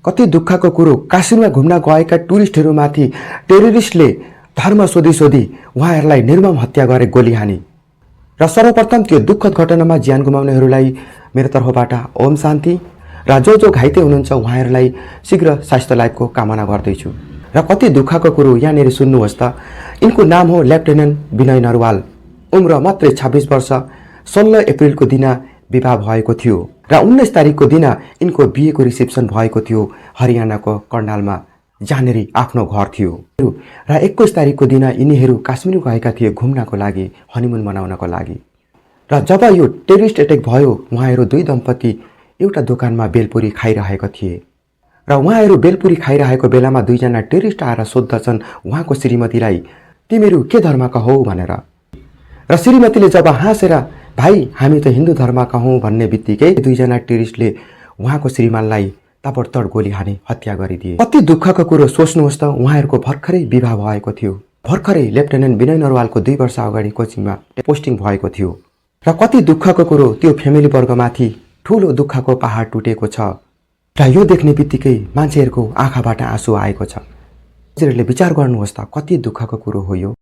कति दुःखको कुरो, काश्मीरमा घुम्न गएका टुरिस्टहरूमाथि टेररिस्टले धर्म सोधी सोधी उहाँहरूलाई निर्मम हत्या गरे, गोली हानी। र सर्वप्रथम त्यो दुःखद घटनामा ज्यान गुमाउनेहरूलाई मेरो तर्फबाट ओम शान्ति र जो घाइते हुनुहुन्छ उहाँहरूलाई शीघ्र स्वास्थ्य लाभको कामना गर्दैछु। र कति दुःखको कुरो यहाँनिर सुन्नुहोस् त। यिनको नाम हो लेफ्टेनेन्ट विनय नरवाल। उम्र मात्रै 26 वर्ष। 16 अप्रिलको दिन विवाह भएको थियो र 19 तारिकको दिन यिनको बिहेको रिसेप्सन भएको थियो हरियाणाको कर्नालमा, जहाँनिर आफ्नो घर थियो। र 21 तारिकको दिन यिनीहरू काश्मीर गएका थिए घुम्नको लागि, हनीमुन मनाउनको लागि। र जब यो टेररिस्ट एटेक भयो, उहाँहरू दुई दम्पति एउटा दोकानमा बेलपुरी खाइरहेका थिए र उहाँहरू बेलपुरी खाइरहेको बेलामा दुईजना टेररिस्ट आएर सोध्दछन् उहाँको श्रीमतीलाई, तिमीहरू के धर्मका हौ भनेर। र श्रीमतीले जब हाँसेर भाइ हामी त हिन्दू धर्मका हौँ भन्ने बित्तिकै दुईजना टेररिस्टले उहाँको श्रीमानलाई ताबडतोड गोली हानी हत्या गरिदिए। कति दुःखको कुरो सोच्नुहोस् त। उहाँहरूको भर्खरै विवाह भएको थियो। भर्खरै लेफ्टेनेन्ट विनय नरवालको 2 वर्ष अगाडि कोचिङमा पोस्टिङ भएको थियो। र कति दुःखको कुरो, त्यो फ्यामिली वर्गमाथि ठुलो दुःखको पहाड टुटेको छ। र यो देख्ने बित्तिकै मान्छेहरूको आँखाबाट आँसु आएको छ। हजुरहरूले विचार गर्नुहोस् त, कति दुःखको कुरो हो यो।